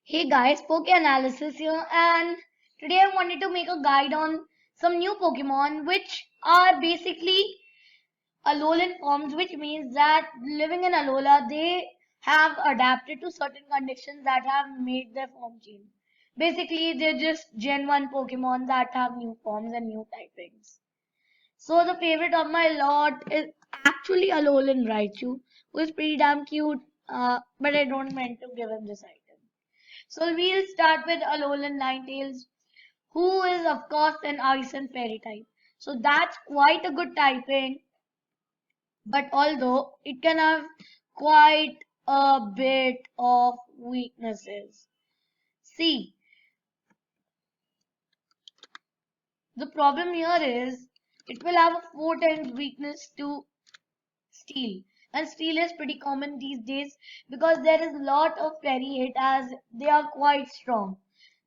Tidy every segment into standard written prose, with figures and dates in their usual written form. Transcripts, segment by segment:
Hey guys, Poke Analysis here, and today I wanted to make a guide on some new Pokemon which are basically Alolan forms, which means that living in Alola, they have adapted to certain conditions that have made their form change. Basically, they're just Gen 1 Pokemon that have new forms and new typings. So the favorite of my lot is actually Alolan Raichu, who is pretty damn cute, but I don't meant to give him this item. So we'll start with Alolan Ninetales, who is of course an ice and fairy type. So that's quite a good typing, but although it can have quite a bit of weaknesses. See, the problem here is it will have a 4 times weakness to steel. And steel is pretty common these days because there is a lot of fairy hate as they are quite strong.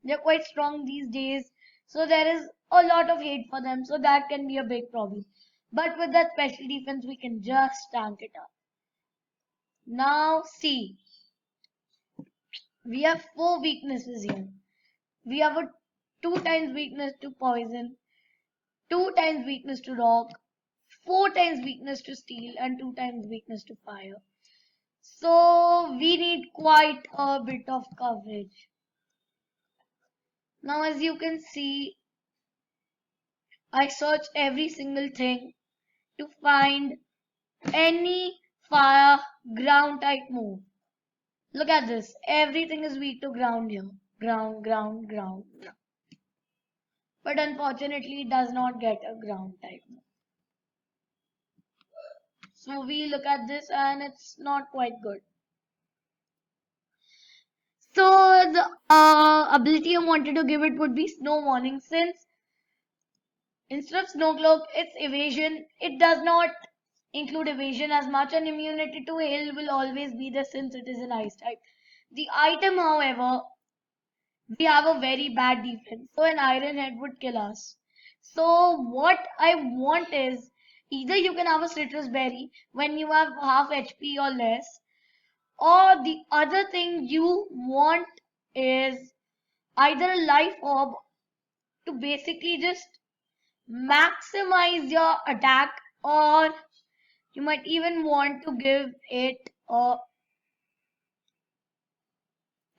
They're quite strong these days. So there is a lot of hate for them. So that can be a big problem. But with that special defense, we can just tank it up. Now see, we have 4 weaknesses here. We have a 2 times weakness to poison, 2 times weakness to rock, 4 times weakness to steel, and 2 times weakness to fire. So we need quite a bit of coverage. Now as you can see, I search every single thing to find any fire ground type move. Look at this. Everything is weak to ground here. Ground, ground, ground, ground. But unfortunately it does not get a ground type move. So we look at this and it's not quite good. So the ability I wanted to give it would be Snow Warning, since instead of Snow Cloak, it's evasion. It does not include evasion as much, and immunity to hail will always be there since it is an ice type. The item, however, we have a very bad defense, so an Iron Head would kill us. So what I want is either you can have a Citrus Berry when you have half HP or less, or the other thing you want is either a Life Orb to basically just maximize your attack, or you might even want to give it a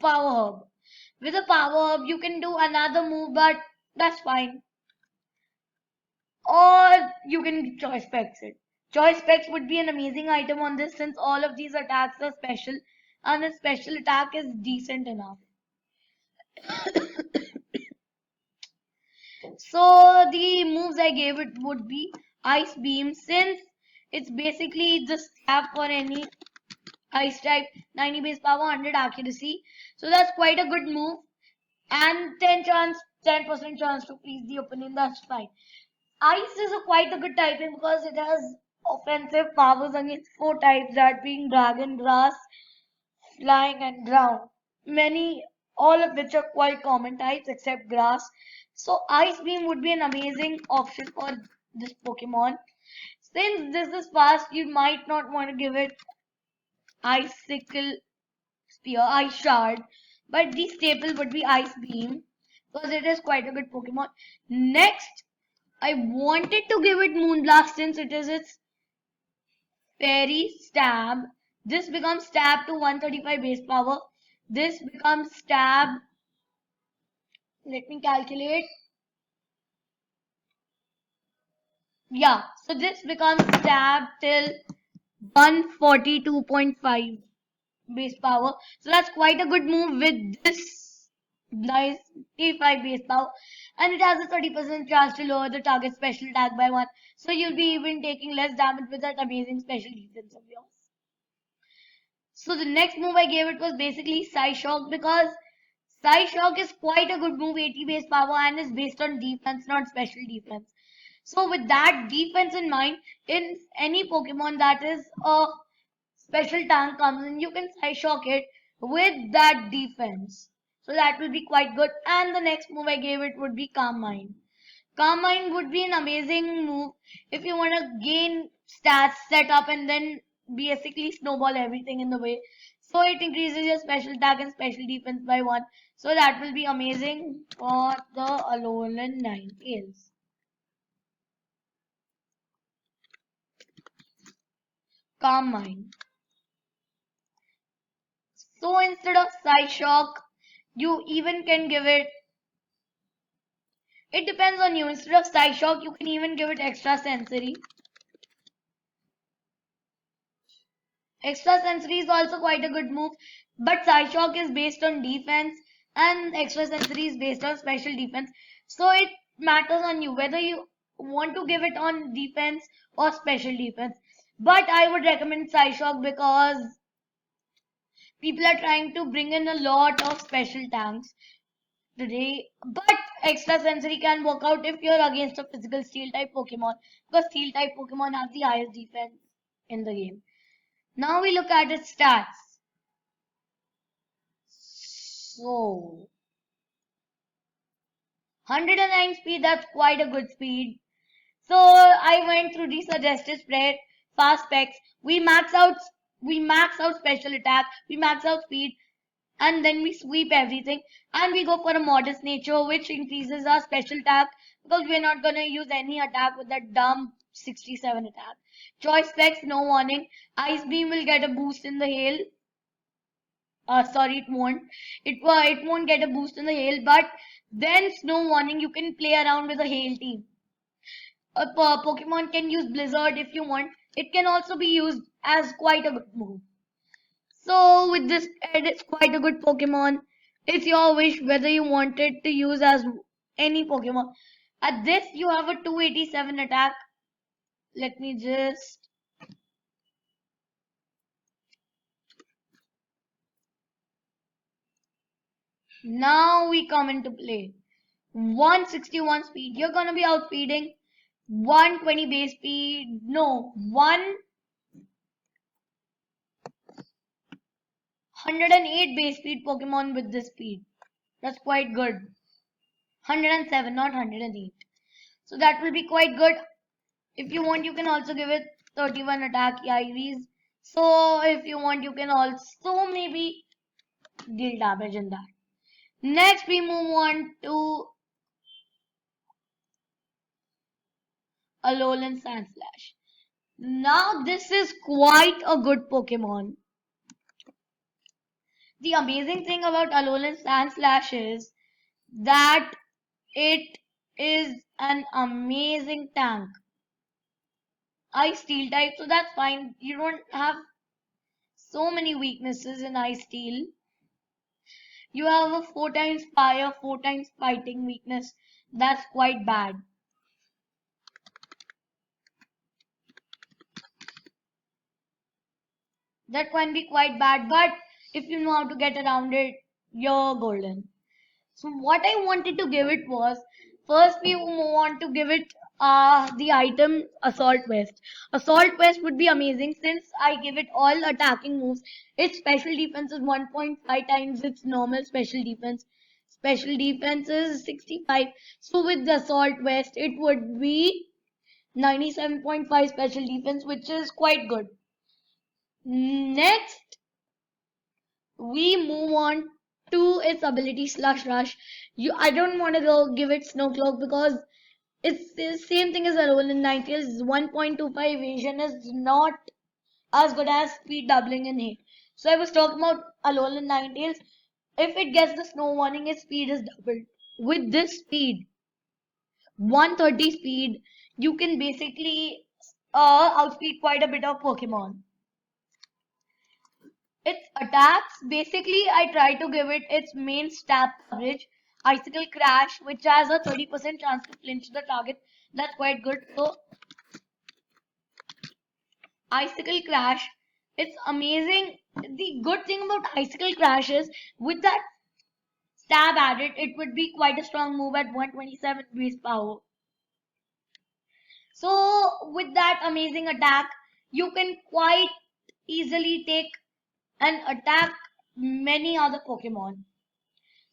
power herb. With a power herb you can do another move, but that's fine. Or you can choice specs it. Choice specs would be an amazing item on this since all of these attacks are special and the special attack is decent enough. So the moves I gave it would be Ice Beam, since it's basically the stab for any ice type, 90 base power, 100 accuracy. So that's quite a good move. And 10% chance to freeze the opponent, that's fine. Ice is quite a good typing because it has offensive powers against 4 types, that being dragon, grass, flying, and ground. All of which are quite common types except grass. So Ice Beam would be an amazing option for this Pokemon. Since this is fast, you might not want to give it Icicle Spear, Ice Shard, but the staple would be Ice Beam because it is quite a good Pokemon. Next, I wanted to give it Moonblast since it is its Fairy Stab. This becomes Stab to 135 base power. This becomes Stab. Let me calculate. Yeah, so this becomes Stab till 142.5 base power. So that's quite a good move with this nice T5 base power. And it has a 30% chance to lower the target special attack by 1. So you'll be even taking less damage with that amazing special defense of yours. So the next move I gave it was basically Psyshock, because Psyshock is quite a good move, 80 base power, and is based on defense, not special defense. So with that defense in mind, in any Pokemon that is a special tank comes in, you can Psyshock it with that defense. So that will be quite good. And the next move I gave it would be Calm Mind. Calm Mind would be an amazing move if you want to gain stats, set up, and then basically snowball everything in the way. So it increases your special attack and special defense by 1. So that will be amazing for the Alolan Ninetales. Calm Mind. So instead of Side Shock, you even can give it. It depends on you. Instead of Side Shock, you can even give it Extra Sensory. Extra Sensory is also quite a good move, but Side Shock is based on defense and Extra Sensory is based on special defense. So it matters on you whether you want to give it on defense or special defense. But I would recommend Side Shock because people are trying to bring in a lot of special tanks today. But Extra Sensory can work out if you're against a physical Steel type Pokemon because Steel type Pokemon have the highest defense in the game. Now we look at its stats. So, 109 speed, that's quite a good speed. So I went through the suggested spread, fast specs. We max out special attack, we max out speed, and then we sweep everything. And we go for a modest nature, which increases our special attack because we're not gonna use any attack with that dumb 67 attack. Choice specs, no warning. Ice beam will get a boost in the hail. Sorry, it won't. It won't get a boost in the hail, but then snow warning. You can play around with the hail team. A Pokemon can use Blizzard if you want. It can also be used as quite a good move. So with this, it's quite a good Pokemon. It's your wish whether you want it to use as any Pokemon. At this, you have a 287 attack. Let me just. Now we come into play. 161 speed. You're gonna be outspeeding 120 base speed. No, 108 base speed Pokemon with this speed. That's quite good. 107, not 108. So that will be quite good. If you want, you can also give it 31 attack EIVs. So if you want, you can also maybe deal damage in that. Next, we move on to Alolan Sandslash. Now, this is quite a good Pokemon. The amazing thing about Alolan Sandslash is that it is an amazing tank. Ice Steel type, so that's fine. You don't have so many weaknesses in Ice Steel. You have a 4 times fire, 4 times fighting weakness. That's quite bad. That can be quite bad, but if you know how to get around it, you're golden. So what I wanted to give it was, first we want to give it the item Assault Vest. Assault Vest would be amazing since I give it all attacking moves. Its special defense is 1.5 times its normal special defense. Special defense is 65. So with the Assault Vest, it would be 97.5 special defense, which is quite good. Next, we move on to its ability Slush Rush. I don't want to go give it Snow Cloak because it's the same thing as Alolan Ninetales. 1.25 evasion is not as good as speed doubling in hit. So I was talking about Alolan Ninetales. If it gets the snow warning, its speed is doubled. With this speed, 130 speed, you can basically outspeed quite a bit of Pokemon. Its attacks, basically I try to give it its main stab coverage, Icicle Crash, which has a 30% chance to flinch the target. That's quite good. So Icicle Crash, it's amazing. The good thing about Icicle Crash is with that stab added, it would be quite a strong move at 127 base power. So with that amazing attack, you can quite easily take and attack many other Pokemon.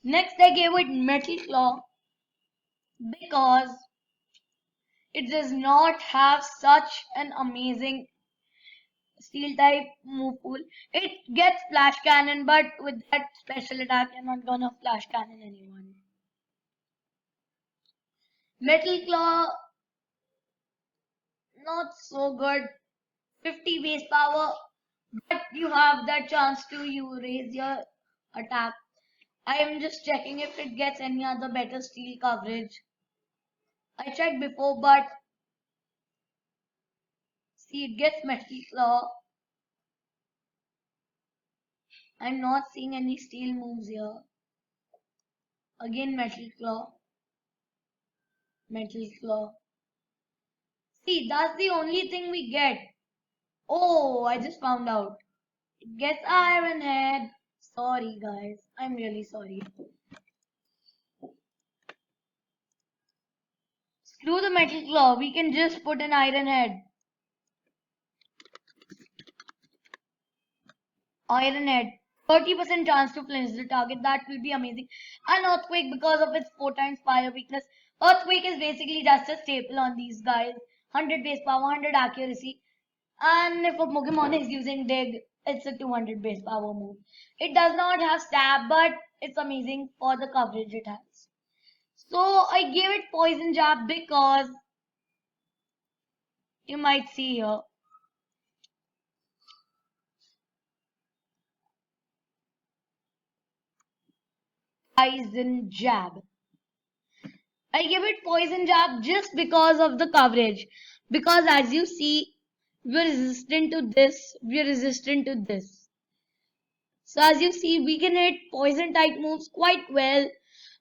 Next, I gave it Metal Claw because it does not have such an amazing Steel type move pool. It gets flash cannon, but with that special attack, I'm not gonna flash cannon anyone. Metal Claw, not so good. 50 base power, but you have that chance to you raise your attack. I am just checking if it gets any other better steel coverage. I checked before, but see, it gets Metal Claw. I'm not seeing any steel moves here. Again, Metal Claw. Metal Claw. See, that's the only thing we get. Oh, I just found out. It gets Iron Head. Sorry, guys. I'm really sorry. Screw the Metal Claw. We can just put an Iron Head. Iron Head. 30% chance to flinch the target. That will be amazing. An Earthquake because of its 4 times fire weakness. Earthquake is basically just a staple on these guys. 100 base power, 100 accuracy. And if a Pokemon is using Dig, it's a 200 base power move. It does not have stab, but it's amazing for the coverage it has. So I gave it Poison Jab because you might see here. Poison Jab. I give it Poison Jab just because of the coverage. Because as you see, we're resistant to this, we're resistant to this. So as you see, we can hit poison type moves quite well.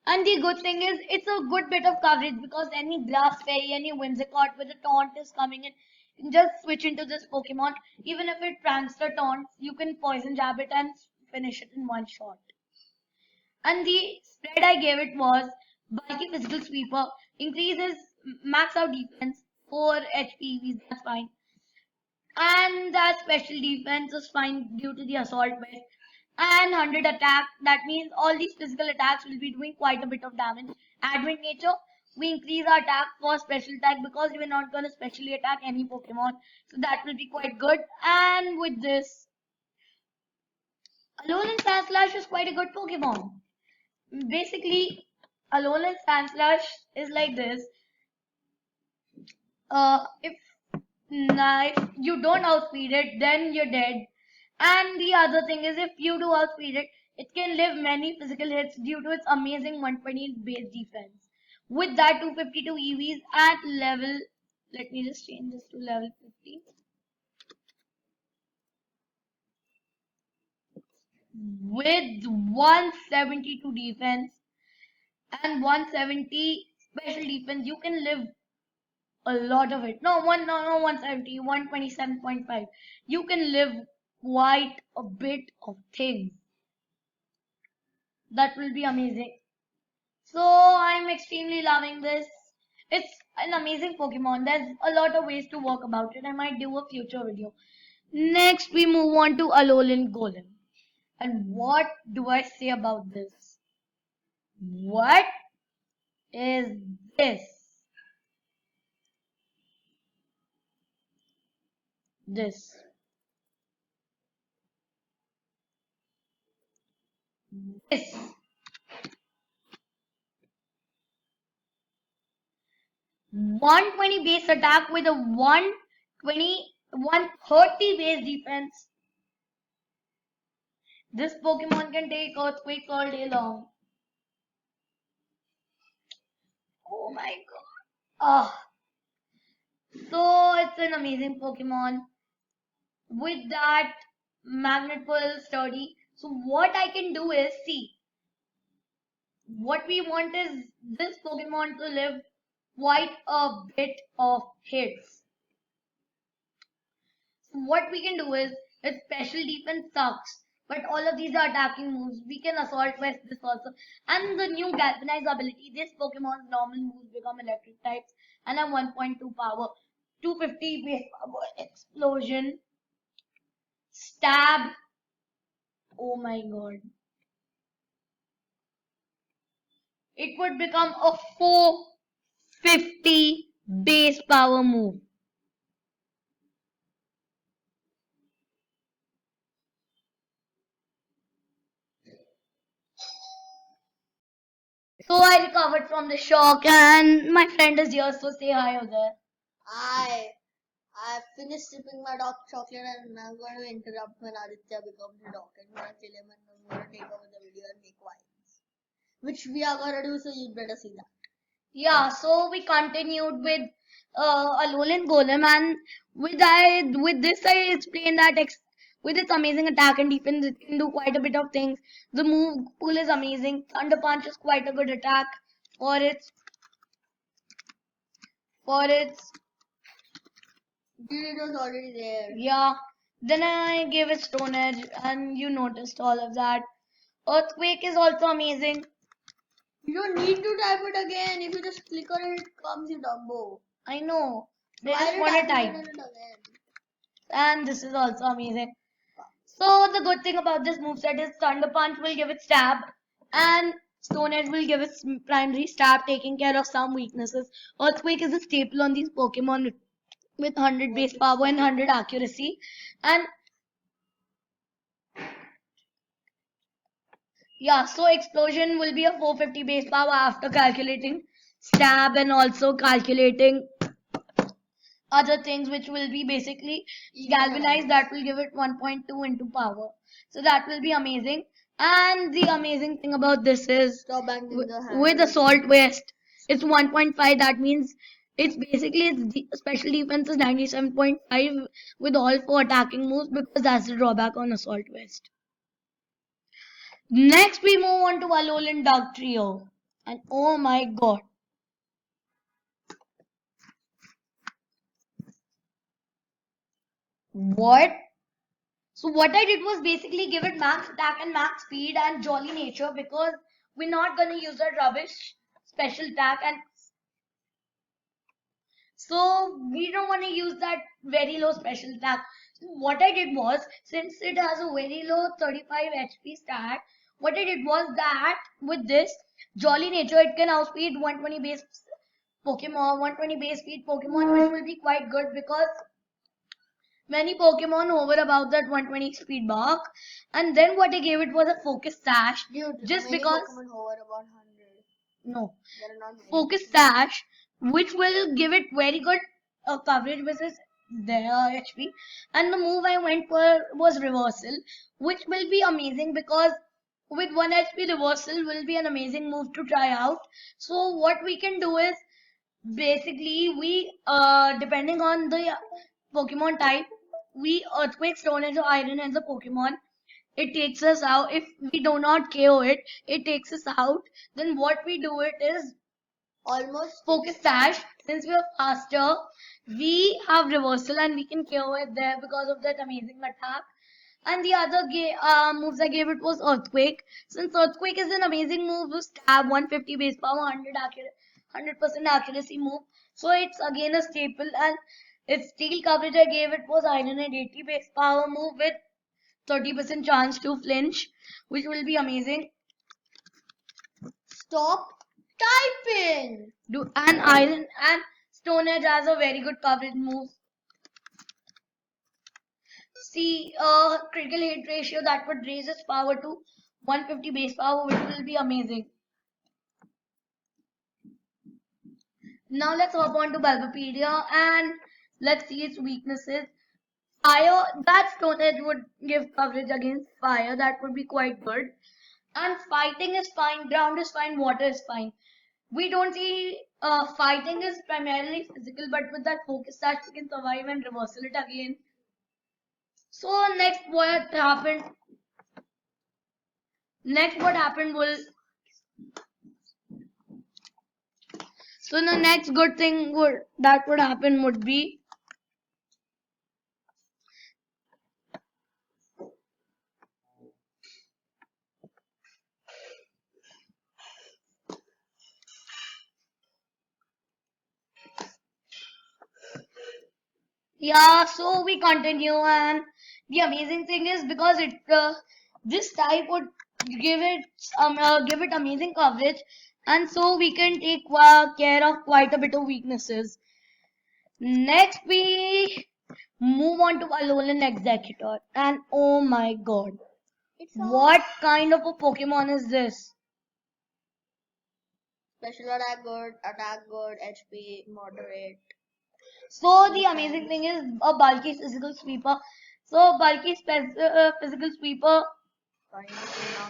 And the good thing is, it's a good bit of coverage because any Grass Fairy, any Whimsicott with a taunt is coming in, you can just switch into this Pokemon. Even if it pranks the taunt, you can Poison Jab it and finish it in one shot. And the spread I gave it was Bulky Physical Sweeper, increases max out defense, 4 HP, that's fine. And that special defense is fine due to the Assault Vest. And 100 attack, that means all these physical attacks will be doing quite a bit of damage. Advent nature, we increase our attack for special attack because we're not going to specially attack any Pokemon. So that will be quite good. And with this, Alolan Sandslash is quite a good Pokemon. Basically, Alolan Sandslash is like this. If you don't outspeed it, then you're dead. And the other thing is, if you do outspeed it, it can live many physical hits due to its amazing 120 base defense. With that 252 EVs at level, let me just change this to level 50. With 172 defense and 170 special defense, you can live a lot of it. No, 170, 127.5. You can live quite a bit of things. That will be amazing. So I'm extremely loving this. It's an amazing Pokemon. There's a lot of ways to work about it. I might do a future video. Next, we move on to Alolan Golem. And what do I say about this? What is this? This. 120 base attack with a 130 base defense. This Pokemon can take earthquakes all day long. Oh my god. Ah. So it's an amazing Pokemon. With that magnet pull sturdy. So what I can do is, see, what we want is this Pokemon to live quite a bit of hits. So what we can do is, its special defense sucks, but all of these are attacking moves. We can Assault Vest this also. And the new Galvanize ability, this Pokemon's normal moves become electric types and have 1.2 power, 250 base power, Explosion, Stab. Oh my god. It would become a 450 base power move. So I recovered from the shock, and my friend is here, so say hi over there. I finished sipping my dark chocolate and I'm going to interrupt when Aditya becomes a dog. I'm going to kill him and I'm going to take over the video and make vines. Which we are going to do, so you'd better see that. Yeah, so we continued with Alolan Golem, and with this I explained that with its amazing attack and defense, it can do quite a bit of things. The move pool is amazing. Thunder Punch is quite a good attack for its. Dude, it was already there. Yeah. Then I gave it Stone Edge, and you noticed all of that. Earthquake is also amazing. You don't need to type it again. If you just click on it, it comes in Dumbo. I know. They Why just did want I to type type. it again? And this is also amazing. So the good thing about this moveset is Thunder Punch will give it stab, and Stone Edge will give its primary stab, taking care of some weaknesses. Earthquake is a staple on these Pokemon with 100 base power and 100 accuracy. And yeah, so Explosion will be a 450 base power after calculating stab and also calculating other things, which will be basically galvanized. That will give it 1.2 into power, so that will be amazing. And the amazing thing about this is with Assault Vest, it's 1.5. That means it's basically its special defense is 97.5 with all 4 attacking moves, because that's the drawback on Assault Vest. Next we move on to Alolan Dark Trio, and oh my god, what? So what I did was basically give it max attack and max speed and jolly nature, because we're not gonna use that rubbish special attack, and so we don't want to use that very low special attack. So what I did was, since it has a very low 35 HP stat, what I did was that with this jolly nature, it can outspeed 120 base Pokemon, 120 base speed Pokemon, which will be quite good because many Pokemon hover about that 120 speed mark. And then what I gave it was a focus sash. Dude, just many because Pokemon hover about 100. No, There are not many. focus sash, which will give it very good coverage versus their HP. And the move I went for was reversal, which will be amazing because with 1 HP reversal will be an amazing move to try out. So what we can do is basically we depending on the Pokemon type, we Earthquake, Stone Edge, or Iron Edge the Pokemon, it takes us out. If we do not KO it, it takes us out. Then what we do it is Almost focus sash. Since we are faster, we have reversal and we can KO it there because of that amazing attack. And the other moves I gave it was Earthquake. Since Earthquake is an amazing move to stab, 150 base power, 100% accuracy move. So it's again a staple, and its steel coverage I gave it was Iron and 80 base power move with 30% chance to flinch, which will be amazing. stop typing. And Iron and Stone Edge has a very good coverage move. See, critical hit ratio that would raise its power to 150 base power, which will be amazing. Now let's hop on to Bulbapedia and let's see its weaknesses. Fire, that Stone Edge would give coverage against fire, that would be quite good. And fighting is fine, ground is fine, water is fine. We don't see fighting is primarily physical, but with that focus sash we can survive and reversal it again. So next what happened was, so the next good thing that would happen would be yeah, so we continue, and the amazing thing is because it this type would give it amazing coverage, and so we can take care of quite a bit of weaknesses. Next we move on to Alolan Executor, and oh my god, what kind of a Pokemon is this? Special attack good, HP moderate. So the amazing thing is a bulky physical sweeper. So bulky physical sweeper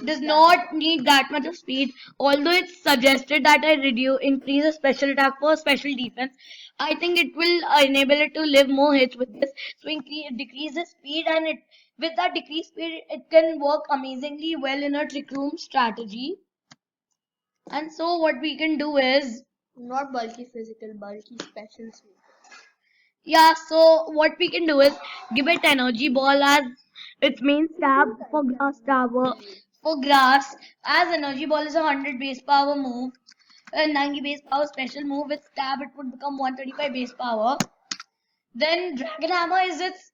does not need that much of speed. Although it's suggested that I increase a special attack for special defense, I think it will enable it to live more hits with this. So decrease the speed, and it with that decreased speed, it can work amazingly well in a trick room strategy. And so what we can do is, not bulky physical, bulky special sweeper. yeah, so what we can do is give it energy ball as its main stab for grass tower. For grass, as energy ball is a 100 base power move, a 90 base power special move with stab, it would become 135 base power. Then dragon hammer is its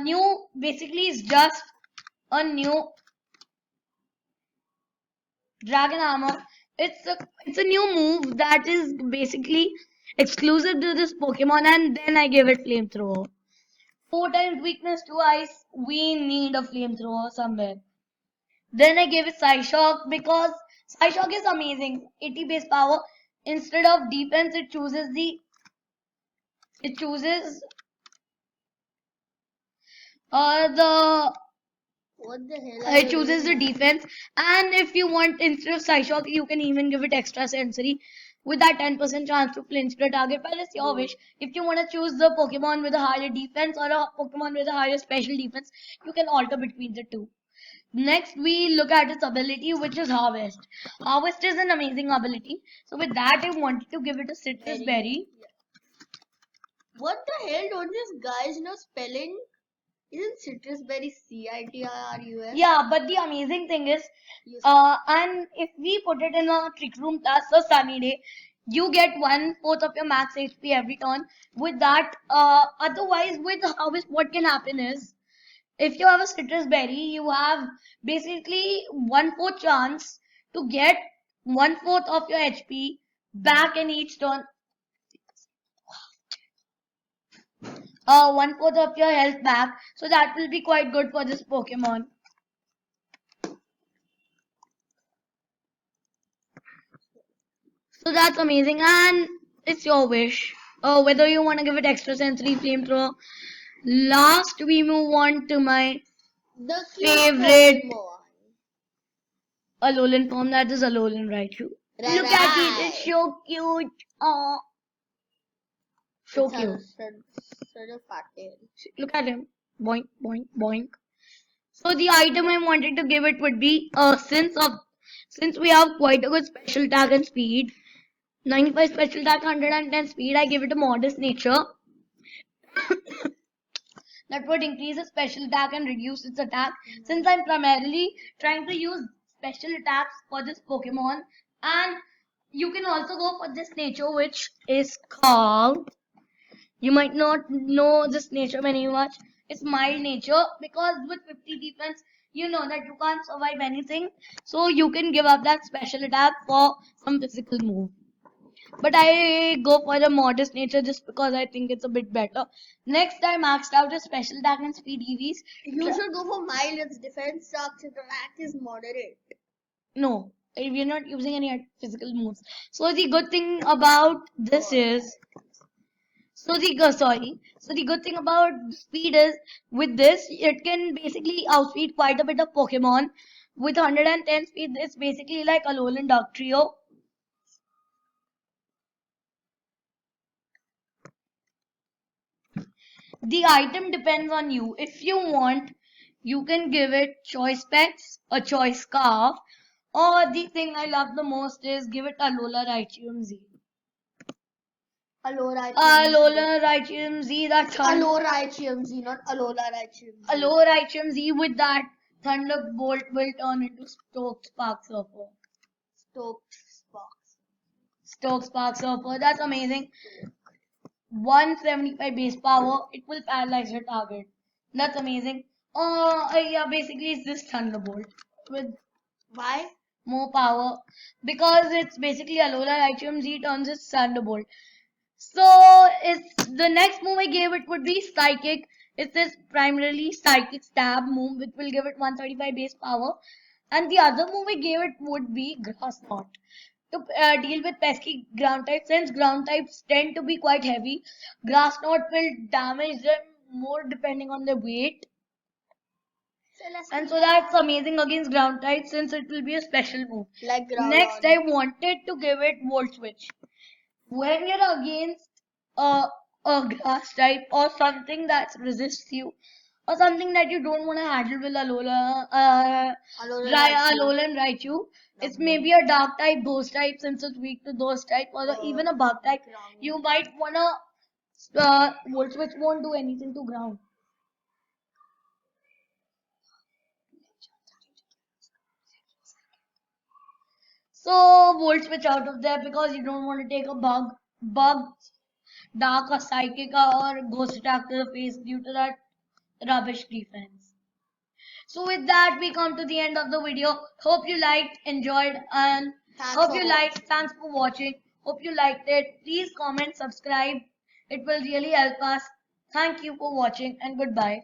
new, basically it's just a new dragon hammer. It's a new move that is basically exclusive to this Pokemon, and then I give it flamethrower. 4 times weakness to ice. We need a flamethrower somewhere. Then I gave it Psyshock because Psyshock is amazing. 80 base power. Instead of defense, it chooses the What the hell? it chooses the defense. And if you want, instead of Psyshock, you can even give it extra sensory with that 10% chance to flinch the target. But it's your wish. If you want to choose the Pokemon with a higher defense or a Pokemon with a higher special defense, you can alter between the two. Next, we look at its ability, which is Harvest. Harvest is an amazing ability. So with that, I wanted to give it a citrus berry. What the hell? Don't these guys know spelling? Isn't citrus berry CITRUS? Yeah, but the amazing thing is, and if we put it in a trick room task, a sunny day, you get 1/4 of your max HP every turn. With that, otherwise, with Harvest, what can happen is, if you have a citrus berry, you have basically 1/4 chance to get 1/4 of your HP back in each turn. 1/4 of your health back. So that will be quite good for this Pokemon. So that's amazing, and it's your wish. Whether you want to give it extra sensory flamethrower. Last, we move on to my favorite Alolan form, that is Alolan Raichu. Look at it, it's so cute. Oh, so cute. Look at him. Boink, boink, boink. So the item I wanted to give it would be since we have quite a good special attack and speed, 95 special attack, 110 speed, I give it a modest nature. That would increase its special attack and reduce its attack. Since I'm primarily trying to use special attacks for this Pokemon, and you can also go for this nature, which is called, you might not know this nature very much, it's mild nature, because with 50 defense, you know that you can't survive anything, so you can give up that special attack for some physical move. But I go for the modest nature just because I think it's a bit better. Next, I maxed out a special attack and speed EVs. You should go for mild. Its defense sucks. Its attack is moderate. No, we're not using any physical moves. So the good thing about this is, so the good thing about speed is, with this it can basically outspeed quite a bit of Pokemon. With 110 speed, it's basically like a Alolan Dark Trio. The item depends on you. If you want, you can give it choice pets, a choice scarf, or the thing I love the most is give it Alola Raichu Z. Alola Raichu Z, that's Alola Raichu Z, not Alola Raichu Z. Alola Raichu Z with that Thunderbolt will turn into Stoked Spark Surfer. Stoked Spark Surfer, that's amazing. 175 base power, it will paralyze your target. That's amazing. Yeah, basically it's this Thunderbolt with why more power, because it's basically Alola Raichu Z turns its Thunderbolt. So it's the next move I gave it would be Psychic. It's this primarily Psychic stab move, which will give it 135 base power. And the other move I gave it would be Grass Knot. to deal with pesky ground types. Since ground types tend to be quite heavy, grass knot will damage them more depending on their weight. And so that's amazing against ground types since it will be a special move. Like Next, Groudon. I wanted to give it Volt Switch. When you're against a grass type or something that resists you, or something that you don't want to handle with Alolan Raichu. Alolan Raichu, it's maybe a dark type, ghost type, since it's weak to those type, or even a bug type, you might wanna Volt Switch won't do anything to ground. So Volt Switch out of there because you don't want to take a bug, dark or psychic or ghost attack to the face due to that rubbish defense. So with that, we come to the end of the video. Hope you liked, enjoyed, and Thanks for watching. Hope you liked it. Please comment, subscribe. It will really help us. Thank you for watching and goodbye.